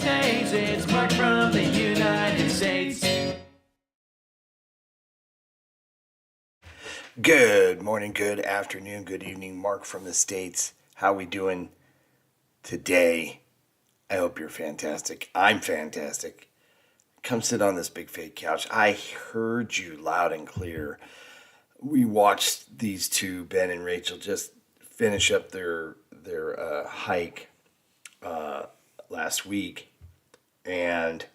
States. It's Mark from the United States. Good morning, good afternoon, good evening. Mark from the States. How we doing today? I hope you're fantastic. I'm fantastic. Come sit on this big fake couch. I heard you loud and clear. We watched these two, Ben and Rachel, just finish up their hike last week, and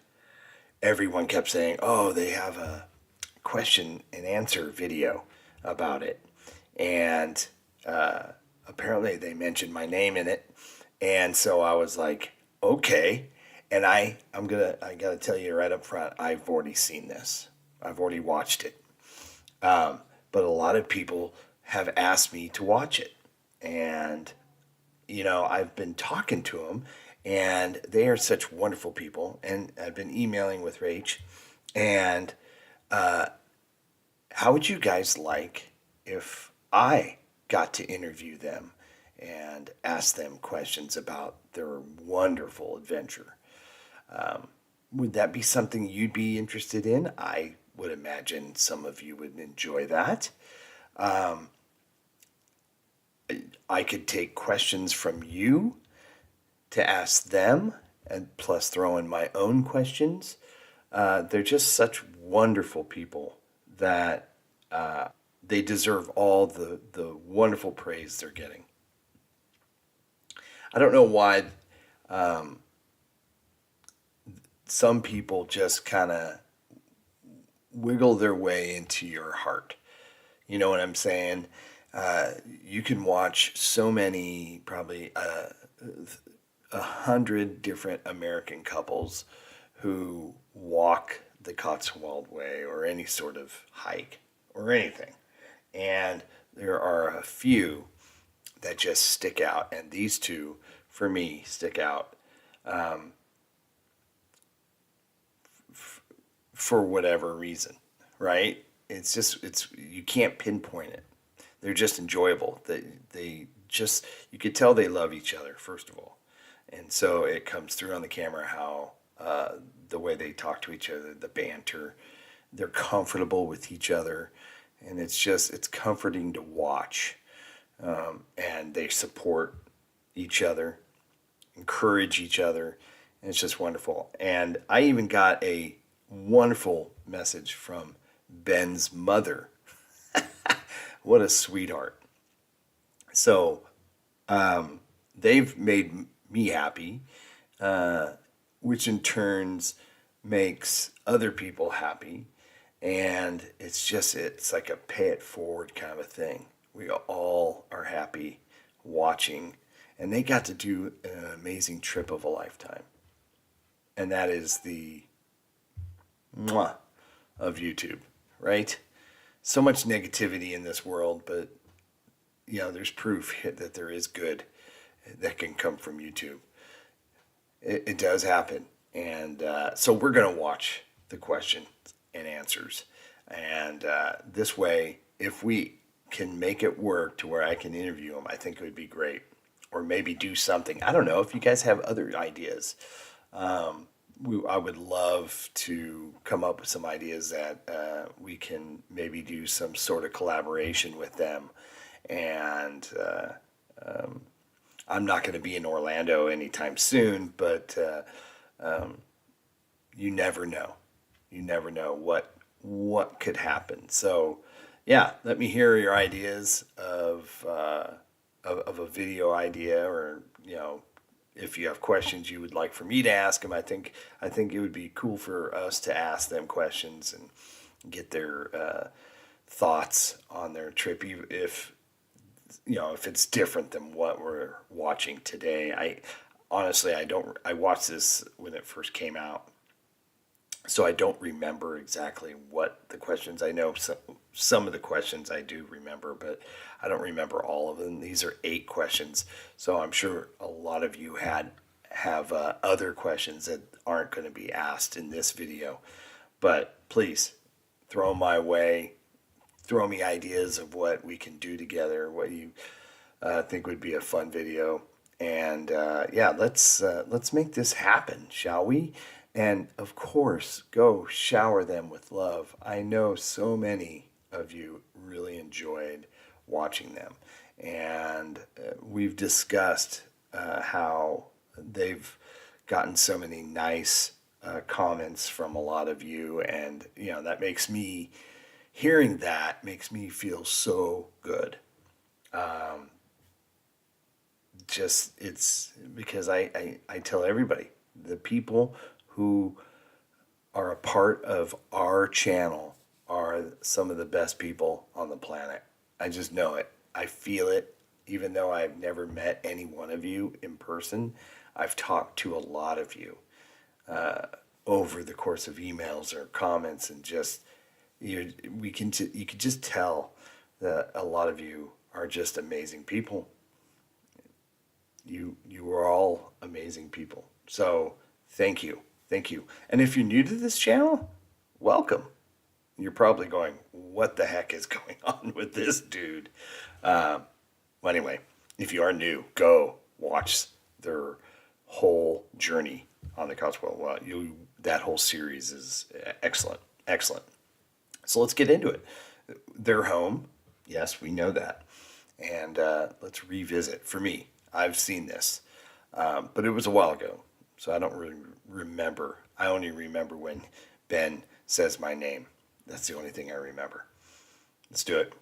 everyone kept saying, "Oh, they have a question and answer video about it," and apparently they mentioned my name in it, and so I was like, "Okay." And I gotta tell you right up front, I've already seen this. I've already watched it. But a lot of people have asked me to watch it, and I've been talking to them, and they are such wonderful people. And I've been emailing with Rach, and how would you guys like if I got to interview them and ask them questions about their wonderful adventure? Would that be something you'd be interested in? I would imagine some of you would enjoy that. I could take questions from you to ask them, and plus throw in my own questions. They're just such wonderful people that they deserve all the wonderful praise they're getting. I don't know why some people just kind of wiggle their way into your heart. You know what I'm saying? You can watch so many, probably 100 different American couples who walk the Cotswold way or any sort of hike or anything. And there are a few that just stick out. And these two, for me, stick out for whatever reason, right? You can't pinpoint it. They're just enjoyable. They just, you could tell they love each other, first of all. And so it comes through on the camera how the way they talk to each other, the banter, they're comfortable with each other. And it's comforting to watch. And they support each other, encourage each other. And it's just wonderful. And I even got a wonderful message from Ben's mother. What a sweetheart. So they've made me happy, which in turns makes other people happy. And it's like a pay it forward kind of a thing. We all are happy watching. And they got to do an amazing trip of a lifetime. And that is the mwah of YouTube, right? So much negativity in this world, but there's proof that there is good that can come from YouTube. It does happen. And so we're going to watch the questions and answers. And this way, if we can make it work to where I can interview them, I think it would be great. Or maybe do something. I don't know if you guys have other ideas. I would love to come up with some ideas that we can maybe do some sort of collaboration with them. And I'm not going to be in Orlando anytime soon, but you never know. You never know what could happen. So, yeah, let me hear your ideas of a video idea, or if you have questions you would like for me to ask them. I think it would be cool for us to ask them questions and get their thoughts on their trip, if it's different than what we're watching today. I watched this when it first came out, so I don't remember exactly what the questions. I know some of the questions I do remember, but I don't remember all of them. These are 8 questions, so I'm sure a lot of you have other questions that aren't going to be asked in this video. But please throw them my way. Throw me ideas of what we can do together, what you think would be a fun video. And yeah, let's make this happen, shall we? And of course, go shower them with love. I know so many of you really enjoyed watching them, and we've discussed how they've gotten so many nice comments from a lot of you, and that makes me hearing that makes me feel so good. Just it's because I tell everybody, the people who are a part of our channel are some of the best people on the planet. I just know it. I feel it. Even though I've never met any one of you in person, I've talked to a lot of you over the course of emails or comments, and just you could just tell that a lot of you are just amazing people. You are all amazing people. So thank you. Thank you. And if you're new to this channel, welcome. You're probably going, what the heck is going on with this dude? Well, anyway, if you are new, go watch their whole journey on the Cotswold. Well, that whole series is excellent. Excellent. So let's get into it. They're home. Yes, we know that. And let's revisit. For me, I've seen this, but it was a while ago, so I don't really remember. I only remember when Ben says my name. That's the only thing I remember. Let's do it.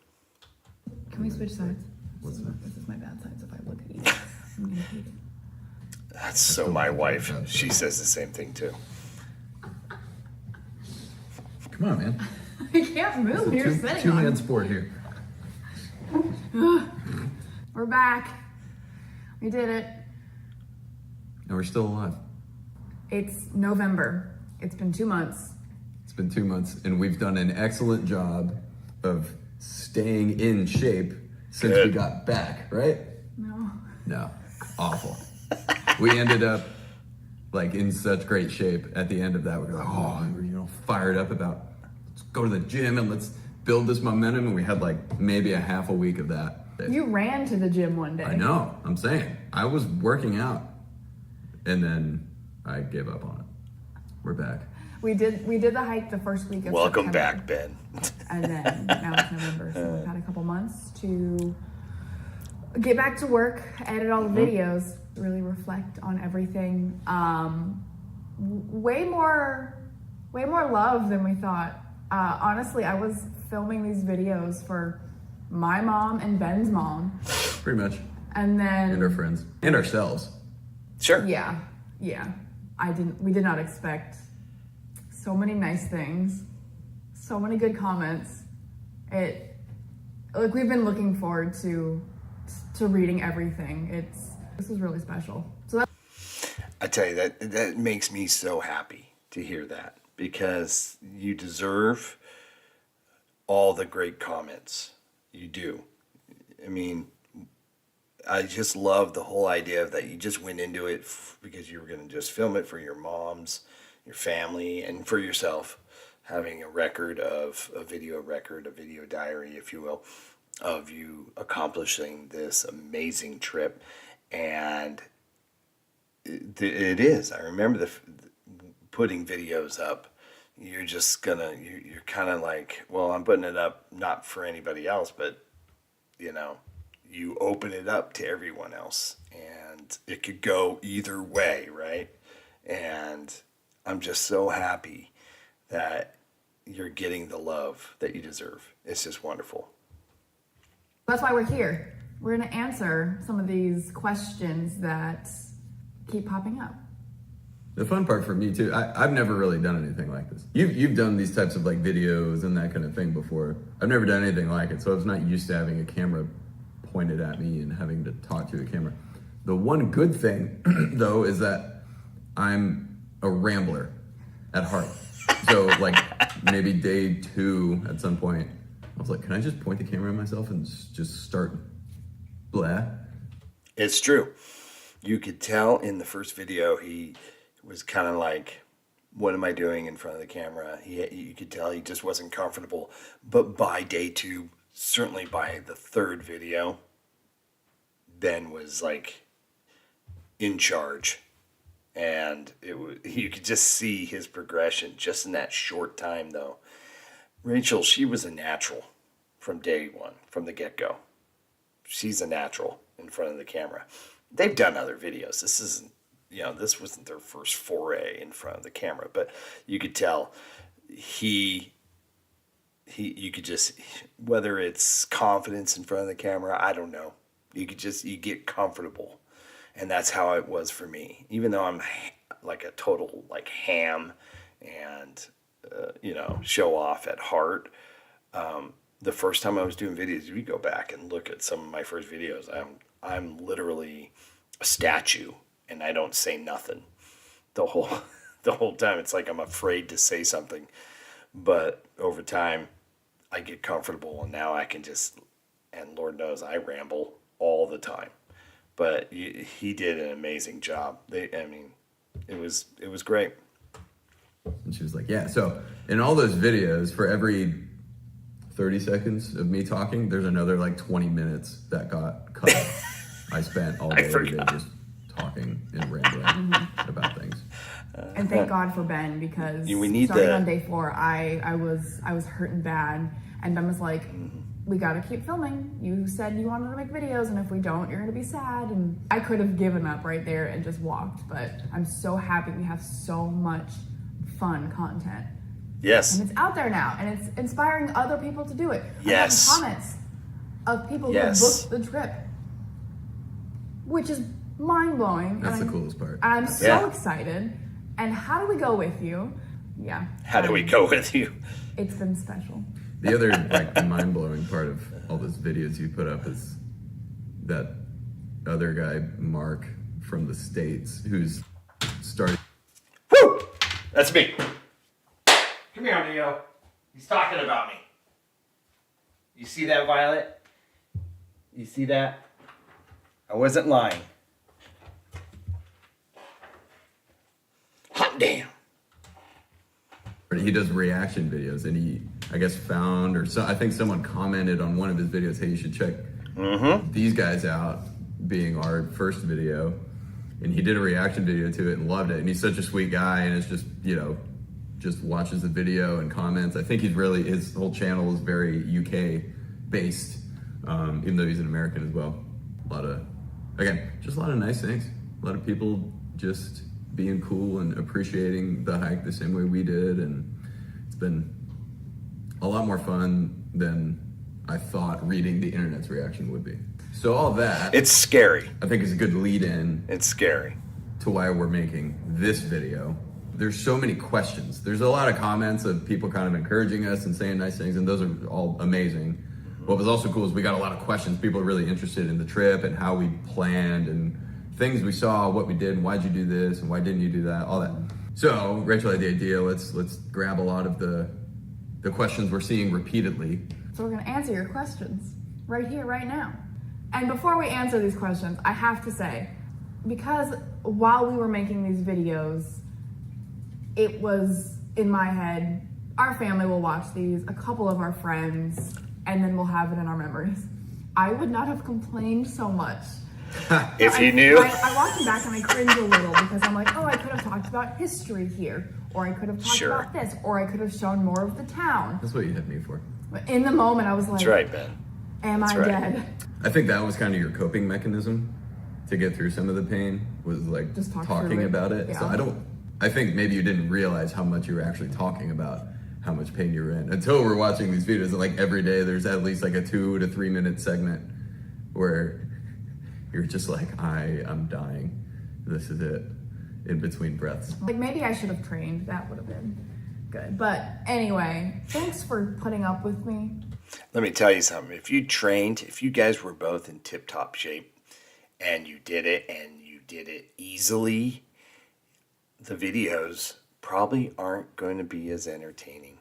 Can we switch sides? What's that? This is my bad side, so if I look at you, I'm gonna hate it. That's so my wife. She says the same thing too. Come on, man. I can't move. You're sitting Two-man on. sport here. We're back. We did it. And we're still alive. It's November. It's been 2 months. It's been 2 months, and we've done an excellent job of staying in shape since we got back, right? No. No. Awful. We ended up like in such great shape at the end of that. We were like, we're fired up about let's go to the gym and let's build this momentum. And we had like maybe a half a week of that. You ran to the gym one day. I know. I'm saying I was working out, and then I gave up on it. We're back. We did the hike the first week of Welcome September. back, Ben. And then now it's November, so we've had a couple months to get back to work, edit all the videos, really reflect on everything. Way more love than we thought. Honestly, I was filming these videos for my mom and Ben's mom. Pretty much. And then... And our friends. And ourselves. Sure. Yeah. We did not expect so many nice things, so many good comments. We've been looking forward to reading everything. This was really special. So I tell you, that makes me so happy to hear that, because you deserve all the great comments. You do. I mean, I just love the whole idea of that you just went into it because you were going to just film it for your moms, your family, and for yourself, having a video diary, if you will, of you accomplishing this amazing trip. And it is. I remember putting videos up. You're just you're kind of like, well, I'm putting it up not for anybody else, but you open it up to everyone else, and it could go either way, right? And I'm just so happy that you're getting the love that you deserve. It's just wonderful. that's why we're here. We're going to answer some of these questions that keep popping up. The fun part for me too, I've never really done anything like this. You've done these types of like videos and that kind of thing before. I've never done anything like it, so I was not used to having a camera pointed at me and having to talk to a camera. The one good thing though is that I'm a rambler at heart. So like maybe day 2 at some point, I was like, can I just point the camera at myself and just start blah? It's true. You could tell in the first video he was kind of like, what am I doing in front of the camera? You could tell he just wasn't comfortable. But by day 2, certainly by the 3rd video, Ben was like in charge. And you could just see his progression just in that short time, though. Rachel, she was a natural from day one, from the get-go. She's a natural in front of the camera. They've done other videos. This isn't, this wasn't their first foray in front of the camera, but you could tell you could just, whether it's confidence in front of the camera, I don't know. You get comfortable. And that's how it was for me. Even though I'm like a total like ham and, show off at heart. The first time I was doing videos, if you go back and look at some of my first videos, I'm literally a statue and I don't say nothing the whole time. It's like I'm afraid to say something. But over time, I get comfortable, and now I can and Lord knows I ramble all the time. But he did an amazing job. It was great. And she was like, yeah. So in all those videos, for every 30 seconds of me talking, there's another like 20 minutes that got cut. I spent all day every day just talking and rambling about things. And thank God for Ben, because starting on day 4, I was hurting bad, and Ben was like, we gotta keep filming. You said you wanted to make videos, and if we don't, you're gonna be sad. And I could have given up right there and just walked, but I'm so happy we have so much fun content. Yes. And it's out there now, and it's inspiring other people to do it. Yes. I'm having comments of people who booked the trip, which is mind-blowing. That's the coolest part. I'm so excited. And how do we go with you? Yeah. How do we go with you? It's been special. The other like mind-blowing part of all those videos you put up is that other guy, Mark from the States, who's started. Woo! That's me. Come here, Neo. He's talking about me. You see that, Violet? You see that? I wasn't lying. Hot damn. He does reaction videos, and he, I guess, found, I think someone commented on one of his videos, hey, you should check these guys out, being our first video. And he did a reaction video to it and loved it. And he's such a sweet guy, and it's just, just watches the video and comments. I think his whole channel is very UK based, even though he's an American as well. Just a lot of nice things. A lot of people just being cool and appreciating the hike the same way we did. And it's been a lot more fun than I thought reading the internet's reaction would be. So all that, it's scary. I think is a good lead in. It's scary. To why we're making this video. There's so many questions. There's a lot of comments of people kind of encouraging us and saying nice things, and those are all amazing. What was also cool is we got a lot of questions. People are really interested in the trip and how we planned and things we saw, what we did, and why'd you do this and why didn't you do that, all that. So Rachel had the idea, let's grab a lot of the questions we're seeing repeatedly. So we're gonna answer your questions right here, right now. And before we answer these questions, I have to say, because while we were making these videos, it was in my head, our family will watch these, a couple of our friends, and then we'll have it in our memories. I would not have complained so much. If you knew. I watch it back and I cringe a little because I'm like, oh, I could have talked about history here, or I could have talked about this, or I could have shown more of the town. That's what you had me for. But in the moment, I was like, That's right, Ben. Am I dead? I think that was kind of your coping mechanism to get through some of the pain, was like just talking about it. Yeah. So I think maybe you didn't realize how much you were actually talking about how much pain you were in until we're watching these videos. And like every day there's at least like a 2 to 3 minute segment where you're just like, I am dying. This is it. In between breaths. Like maybe I should have trained. That would have been good. But anyway, thanks for putting up with me. Let me tell you something. If you guys were both in tip-top shape and you did it easily, the videos probably aren't going to be as entertaining.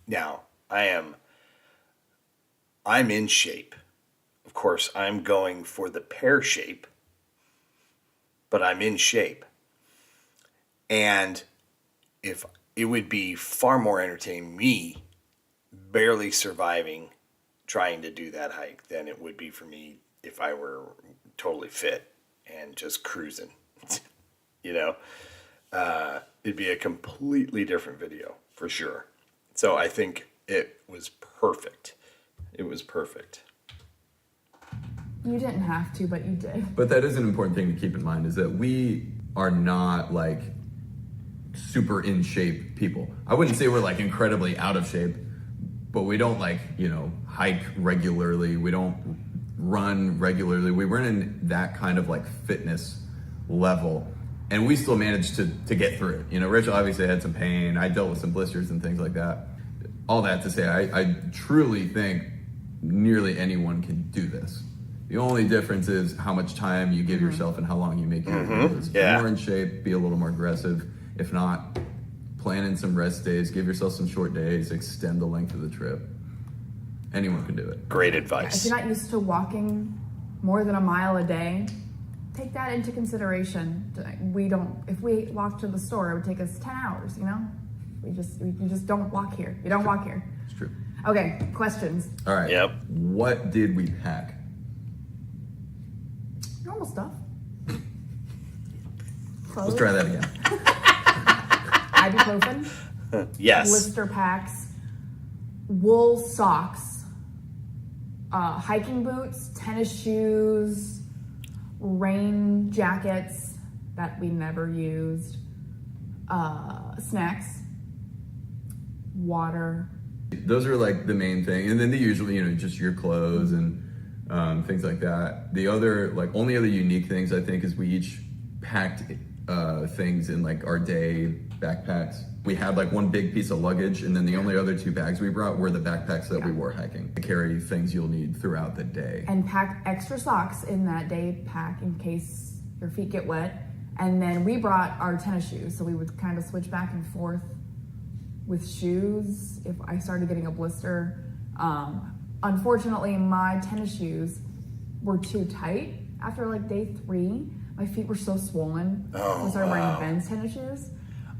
Now, I'm in shape. Of course, I'm going for the pear shape, but I'm in shape. And if it would be far more entertaining me barely surviving trying to do that hike than it would be for me if I were totally fit and and just cruising. You know, it'd be a completely different video for sure. So I think it was perfect. It was perfect. You didn't have to, but you did. But that is an important thing to keep in mind, is that we are not like super in shape people. I wouldn't say we're like incredibly out of shape, but we don't like, you know, hike regularly. We don't run regularly. We weren't in that kind of like fitness level, and we still managed to get through it. You know, Rachel obviously had some pain. I dealt with some blisters and things like that. All that to say, I truly think nearly anyone can do this. The only difference is how much time you give yourself and how long you make your videos. If you're more in shape, be a little more aggressive. If not, plan in some rest days, give yourself some short days, extend the length of the trip. Anyone can do it. Great If advice. you're not used to walking more than a mile a day, take that into consideration. If we walked to the store, it would take us 10 hours, you know? You just don't walk here. You don't walk here. It's true. Okay, questions. All right. Yep. What did we pack? Normal stuff. Let's try that again. Ibuprofen, Yes. blister packs, wool socks, hiking boots, tennis shoes, rain jackets that we never used, snacks, water. Those are like the main thing. And then the usual, you know, just your clothes and things like that. The other, like, only other unique things I think is we each packed things in like our day backpacks. We had like one big piece of luggage, and then the only other two bags we brought were the backpacks that we wore hiking to carry things you'll need throughout the day. And pack extra socks in that day pack in case your feet get wet. And then we brought our tennis shoes, so we would kind of switch back and forth with shoes if I started getting a blister. Unfortunately, my tennis shoes were too tight after like day 3. My feet were so swollen. Oh, I started wow. wearing Ben's tennis shoes.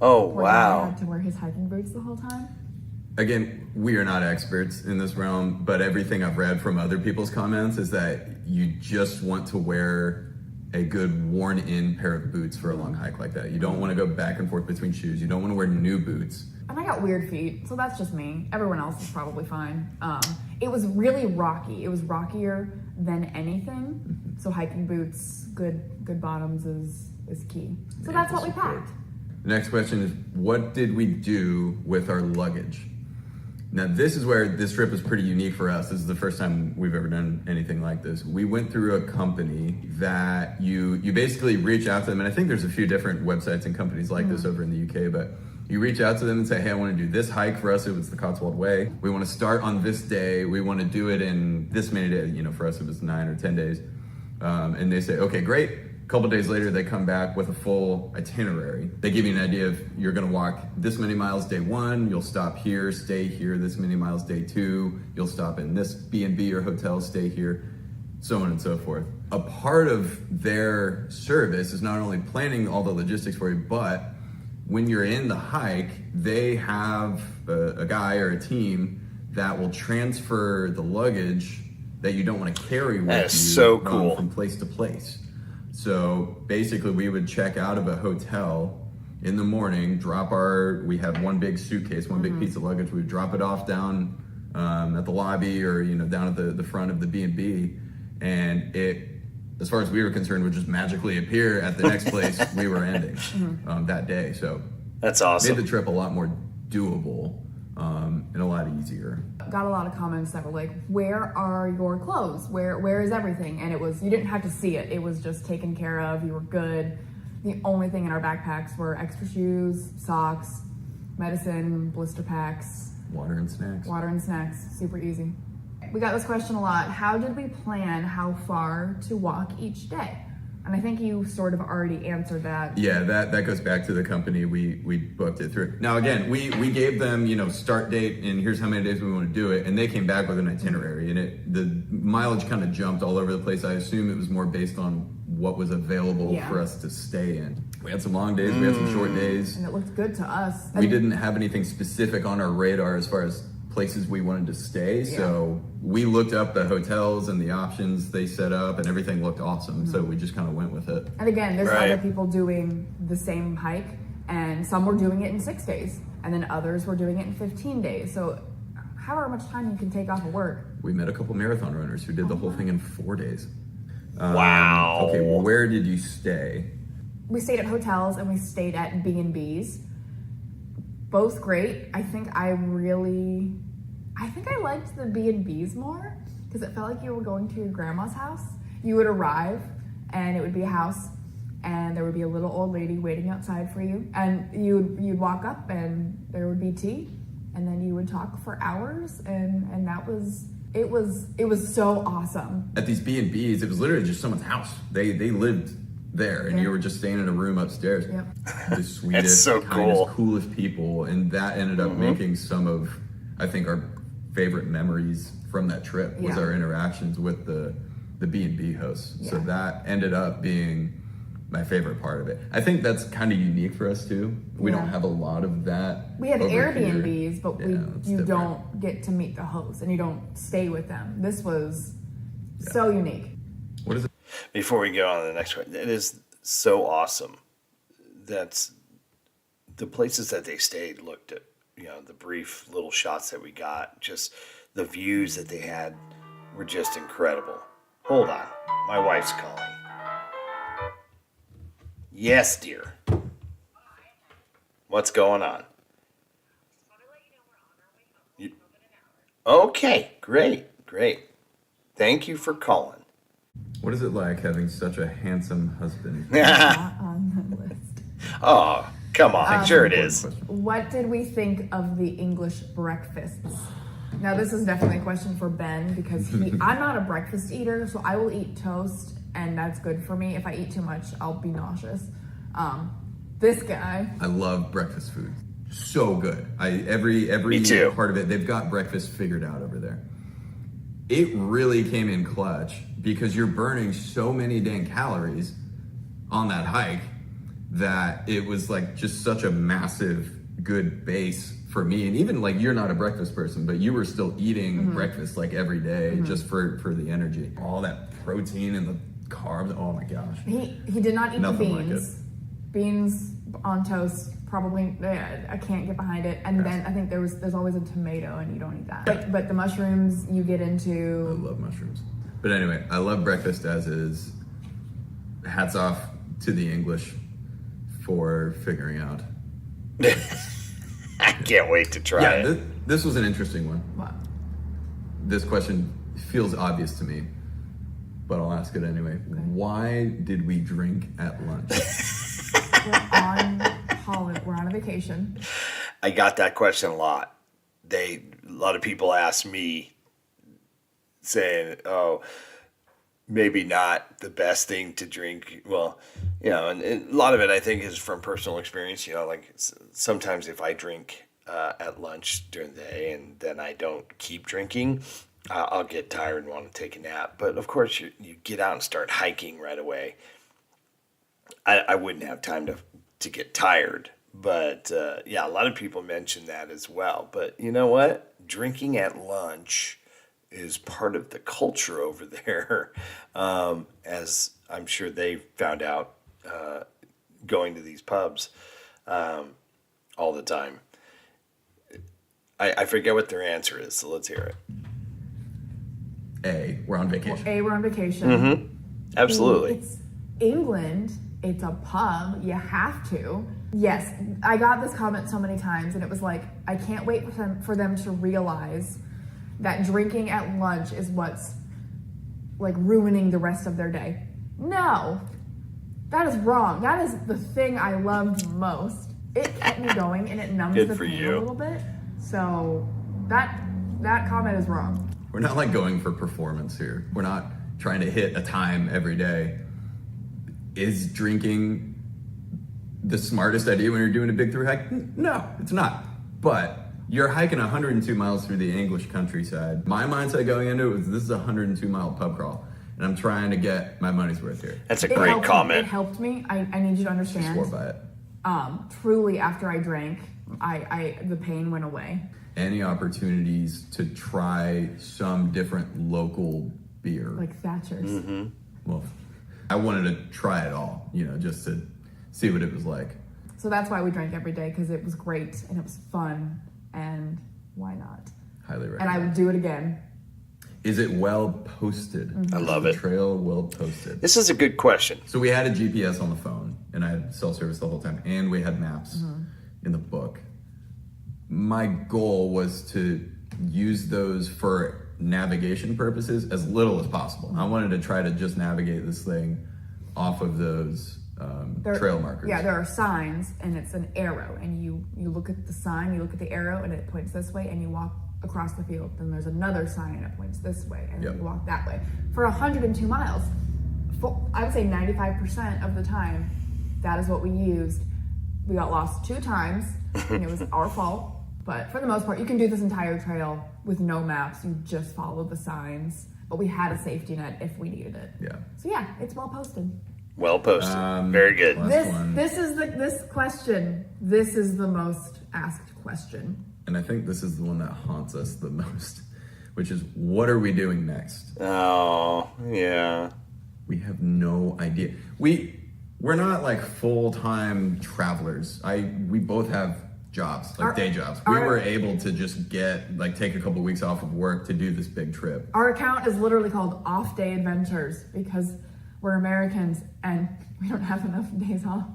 Oh, Where I wow. had to wear his hiking boots the whole time. Again, we are not experts in this realm, but everything I've read from other people's comments is that you just want to wear a good worn-in pair of boots for a long hike like that. You don't want to go back and forth between shoes. You don't want to wear new boots. And I got weird feet, so that's just me. Everyone else is probably fine. It was really rocky. It was rockier than anything. So hiking boots, good bottoms is key. So that's what we packed. The next question is, what did we do with our luggage? Now, this is where this trip is pretty unique for us. This is the first time we've ever done anything like this. We went through a company that you basically reach out to them, and I think there's a few different websites and companies like this over in the UK, but you reach out to them and say, hey, I want to do this hike. For us, it was the Cotswold Way. We want to start on this day. We want to do it in this many days. You know, for us, it was 9 or 10 days. And they say, okay, great. A couple days later, they come back with a full itinerary. They give you an idea of you're going to walk this many miles day 1, you'll stop here, stay here, this many miles day 2, you'll stop in this B&B or hotel, stay here, so on and so forth. A part of their service is not only planning all the logistics for you, but when you're in the hike, they have a guy or a team that will transfer the luggage that you don't want to carry with That you is so cool. from place to place. So basically we would check out of a hotel in the morning, we had one big suitcase, one big piece of luggage. We would drop it off down at the lobby or, you know, down at the front of the B&B. And it, as far as we were concerned, would just magically appear at the next place we were ending that day. So That's made awesome. the trip a lot more doable and a lot easier. Got a lot of comments that were like, where are your clothes? Where is everything? And it was, you didn't have to see it. It was just taken care of. You were good. The only thing in our backpacks were extra shoes, socks, medicine, blister packs, Water and snacks. Super easy. We got this question a lot. How did we plan how far to walk each day? And I think you sort of already answered that. Yeah, that goes back to the company we booked it through. Now again, we gave them, you know, start date and here's how many days we want to do it, and they came back with an itinerary, and the mileage kind of jumped all over the place. I assume it was more based on what was available for us to stay in. We had some long days, we had some short days. And it looked good to us. We didn't have anything specific on our radar as far as places we wanted to stay, so we looked up the hotels and the options they set up, and everything looked awesome. So we just kind of went with it. And again, there's Right. other people doing the same hike, and some were doing it in 6 days, and then others were doing it in 15 days. So however much time you can take off of work. We met a couple marathon runners who did the whole thing in 4 days. Wow. Okay, well, where did you stay? We stayed at hotels and we stayed at B&Bs. Both great. I think I liked the B&Bs more because it felt like you were going to your grandma's house. You would arrive and it would be a house and there would be a little old lady waiting outside for you, and you'd walk up and there would be tea, and then you would talk for hours, and that was it was so awesome. At these B&Bs, it was literally just someone's house. They lived there, and Yeah. you were just staying in a room upstairs. Yep. The sweetest, so kindest, cool. coolest people, and that ended up making some of, I think, our favorite memories from that trip was Yeah. our interactions with the B&B hosts. So Yeah. that ended up being my favorite part of it. I think that's kind of unique for us too. We Yeah. don't have a lot of that. We have over here. Airbnbs, but Yeah, it's you different. don't get to meet the hosts and you don't stay with them. This was so unique. What is it? Before we go on to the next one, it is so awesome. That's the places that they stayed looked at, the brief little shots that we got, just the views that they had were just incredible. Hold on. My wife's calling. Yes, dear. What's going on? You- Okay, great. Thank you for calling. What is it like having such a handsome husband? Not on the list. Oh, come on. Sure it is. What did we think of the English breakfasts? Now, this is definitely a question for Ben because I'm not a breakfast eater, so I will eat toast, and that's good for me. If I eat too much, I'll be nauseous. This guy, I love breakfast food. So good. Every Me too. part of it, they've got breakfast figured out over there. It really came in clutch because you're burning so many dang calories on that hike that it was like just such a massive good base for me. And even like you're not a breakfast person, but you were still eating breakfast like every day just for the energy. All that protein and the carbs. Oh my gosh. he did not eat Nothing the like beans. Beans on toast, probably, I can't get behind it. And then I think there's always a tomato, and you don't eat that. But the mushrooms you get I into. love mushrooms. But anyway, I love breakfast as is. Hats off to the English for figuring out. I can't wait to try Yeah, it. this was an interesting one. What? This question feels obvious to me, but I'll ask it anyway. Why did we drink at lunch? We're on a vacation. I got that question a lot. A lot of people ask me, saying, "Oh, maybe not the best thing to drink." Well, and a lot of it I think is from personal experience. Like sometimes if I drink at lunch during the day and then I don't keep drinking, I'll get tired and want to take a nap. But of course, you get out and start hiking right away. I wouldn't have time to get tired. But a lot of people mention that as well. But you know what? Drinking at lunch is part of the culture over there, as I'm sure they found out going to these pubs all the time. I forget what their answer is, so let's hear it. We're on vacation. We're on vacation. Absolutely. It's England. It's a pub. You have to. Yes, I got this comment so many times, and it was like, I can't wait for them to realize that drinking at lunch is what's like ruining the rest of their day. No, that is wrong. That is the thing I loved most. It kept me going, and it numbs Good the for pain you. a little bit. So that comment is wrong. We're not like going for performance here. We're not trying to hit a time every day. Is drinking the smartest idea when you're doing a big through hike? No, it's not. But you're hiking 102 miles through the English countryside. My mindset going into it was this is a 102-mile pub crawl, and I'm trying to get my money's worth here. That's a It great helped me. comment. It helped me. I need you to understand. Swore by it. Truly, after I drank, the pain went away. Any opportunities to try some different local beer? Like Thatcher's. Well, I wanted to try it all, just to see what it was like. So that's why we drank every day, because it was great and it was fun, and why not? Highly recommend. And I would do it again. Is it well posted? I love The it. trail well posted. This is a good question. So we had a GPS on the phone, and I had cell service the whole time, and we had maps in the book. My goal was to use those for navigation purposes as little as possible. I wanted to try to just navigate this thing off of those trail markers. Yeah, there are signs, and it's an arrow, and you look at the sign, you look at the arrow, and it points this way, and you walk across the field. Then there's another sign, and it points this way, and then you walk that way. For 102 miles, I would say 95% of the time, that is what we used. We got lost 2 times, and it was our fault. But for the most part, you can do this entire trail with no maps. You just follow the signs. But we had a safety net if we needed it. Yeah. So yeah, it's well posted. Well posted. Very good. Last one. This question. This is the most asked question. And I think this is the one that haunts us the most, which is, what are we doing next? Oh, yeah. We have no idea. We're not like full-time travelers. We both have jobs, like day jobs. We were able to just take a couple weeks off of work to do this big trip. Our account is literally called Off Day Adventures because we're Americans and we don't have enough days off.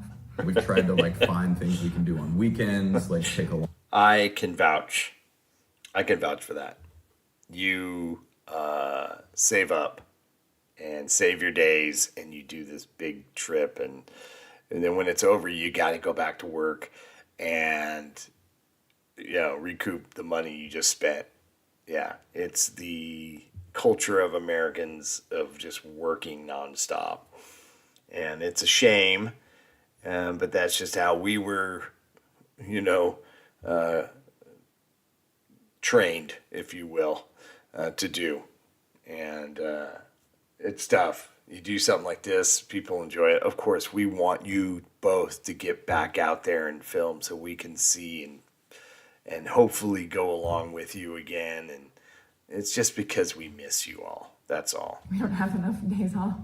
We've tried to find things we can do on weekends, take a I can vouch for that. You save up and save your days, and you do this big trip, and then when it's over, you got to go back to work and recoup the money you just spent. Yeah, it's the culture of Americans of just working nonstop, and it's a shame, but that's just how we were, trained, if you will, to do. And it's tough. You do something like this, people enjoy it. Of course, we want you both to get back out there and film so we can see and hopefully go along with you again. And it's just because we miss you all. That's all. We don't have enough days off.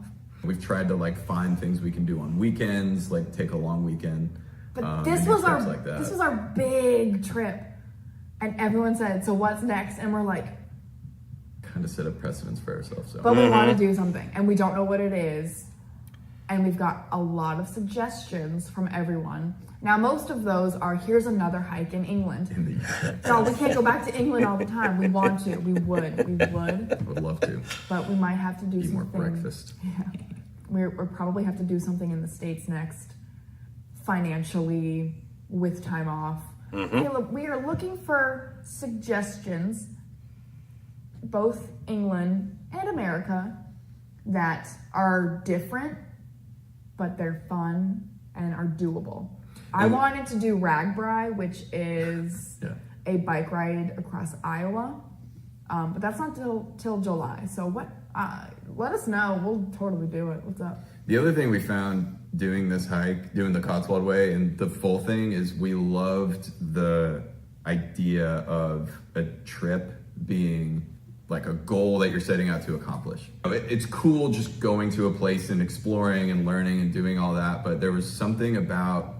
We've tried to find things we can do on weekends, take a long weekend. But this and was trips this was our big trip, and everyone said, "So what's next?" And we're like, kind of set a precedence for ourselves. So. "But we want to do something, and we don't know what it is." And we've got a lot of suggestions from everyone. Now, most of those are, here's another hike in England. No, we can't go back to England all the time. We want to. We would. Would love to. But we might have to do Eat something. more breakfast. Yeah. We'll probably have to do something in the States next, financially, with time off. Caleb, we are looking for suggestions, both England and America, that are different, but they're fun and are doable. I wanted to do Ragbri, which is a bike ride across Iowa, but that's not till July. So let us know. We'll totally do it. What's up? The other thing we found doing this hike, doing the Cotswold Way and the full thing, is we loved the idea of a trip being a goal that you're setting out to accomplish. It's cool just going to a place and exploring and learning and doing all that, but there was something about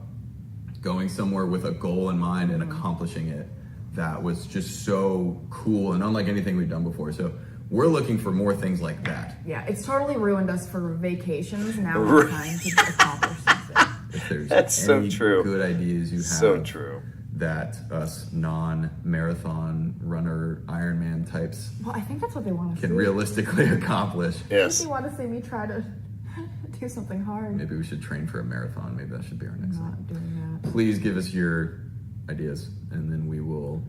going somewhere with a goal in mind and accomplishing it that was just so cool and unlike anything we've done before. So we're looking for more things like that. Yeah, it's totally ruined us for vacations. Now we're trying to accomplish something. If there's That's any so true. good ideas you have, So true. that us non-marathon runner Ironman types Well, I think that's what they want to see. can realistically accomplish. Yes. They want to see me try to do something hard. Maybe we should train for a marathon. Maybe that should be our next thing. Not doing that. Please give us your ideas, and then we will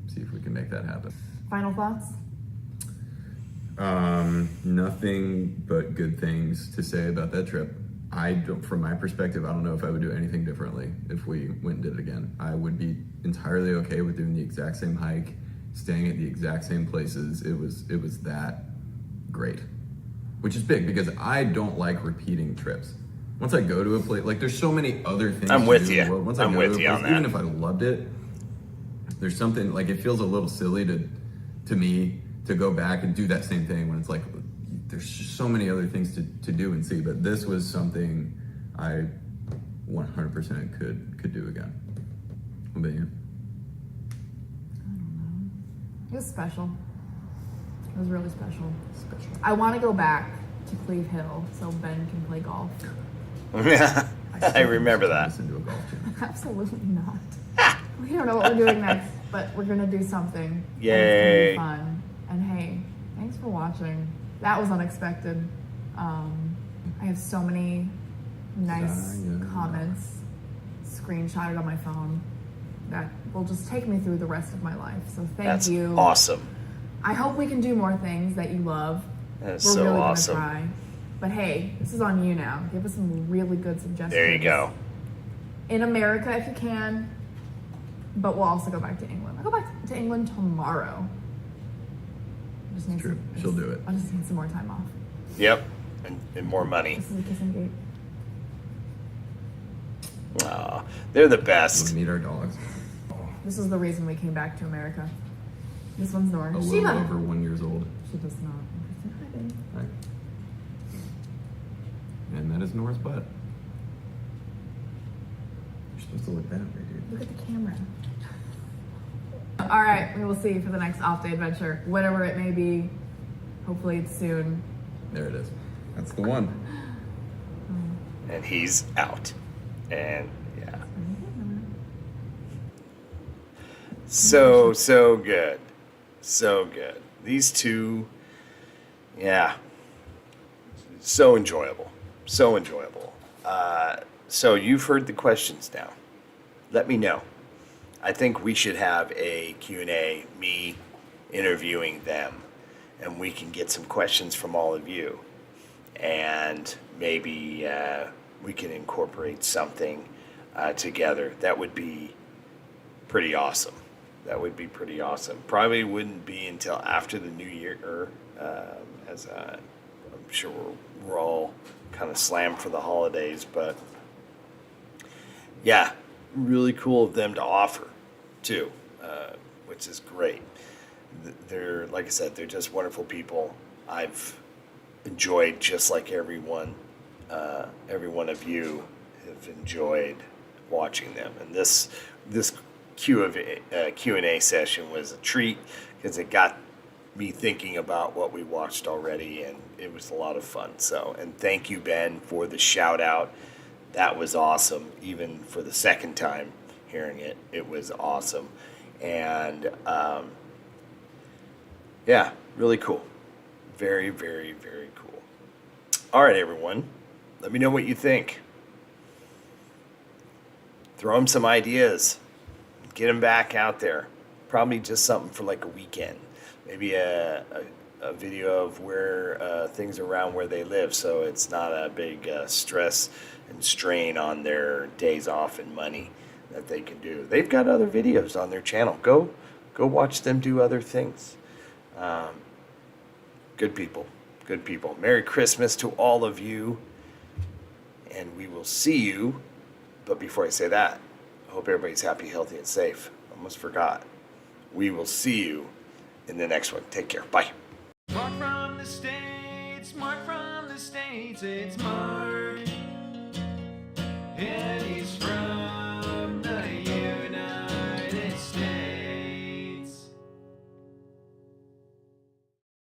see if we can make that happen. Final thoughts? Nothing but good things to say about that trip. From my perspective, I don't know if I would do anything differently if we went and did it again. I would be entirely okay with doing the exact same hike, staying at the exact same places. It was that great, which is big because I don't like repeating trips. Once I go to a place, there's so many other things I'm to with do you. in the world. Once I'm I go with to a you place, on that. even if I loved it, there's something it feels a little silly to me to go back and do that same thing when it's there's just so many other things to do and see, but this was something I 100% could do again. What about you? It was special. It was really special. I want to go back to Cleve Hill so Ben can play golf. Yeah, I remember that. Listen to a golf channel. Absolutely not. We don't know what we're doing next, but we're gonna do something. Yay. And it's gonna be fun. And hey, thanks for watching. That was unexpected. I have so many nice comments screenshotted on my phone that will just take me through the rest of my life. So thank you. That's awesome. I hope we can do more things that you love. That's We're so really awesome. gonna try. But hey, this is on you now. Give us some really good suggestions. There you go. In America, if you can. But we'll also go back to England. I'll go back to England tomorrow. I just need True. She'll do it. I just need some more time off. Yep, and more money. This is a kissing date. Aw, they're the We'll best. meet our dogs. This is the reason we came back to America. This one's Nora. A little Shiva. over 1 year old. She does not. Hi, baby. Right. And that is Nora's butt. You're supposed to look that way, dude. Look at the camera. All right, we will see you for the next off-day adventure, whatever it may be. Hopefully it's soon. There it is. That's the one. And he's out. And yeah. So good. So good. These two, yeah. So enjoyable. So enjoyable. So you've heard the questions now. Let me know. I think we should have a Q&A, me interviewing them, and we can get some questions from all of you. And maybe we can incorporate something together. That would be pretty awesome. That would be pretty awesome. Probably wouldn't be until after the new year, as I'm sure we're all kind of slammed for the holidays. But yeah, really cool of them to offer too, which is great. They're, like I said, they're just wonderful people. I've enjoyed, just like every one of you have enjoyed watching them. And this Q&A session was a treat because it got me thinking about what we watched already, and it was a lot of fun. So, and thank you, Ben, for the shout out. That was awesome. Even for the second time hearing it, it was awesome. And yeah, really cool. Very, very, very cool. All right, everyone. Let me know what you think. Throw them some ideas. Get them back out there. Probably just something for like a weekend. Maybe a video of where things around where they live, so it's not a big stress and strain on their days off and money that they can do. They've got other videos on their channel. Go watch them do other things. Good people. Good people. Merry Christmas to all of you. And we will see you. But before I say that, I hope everybody's happy, healthy, and safe. Almost forgot. We will see you in the next one. Take care. Bye. Mark from the States, Mark from the States, it's Mark. And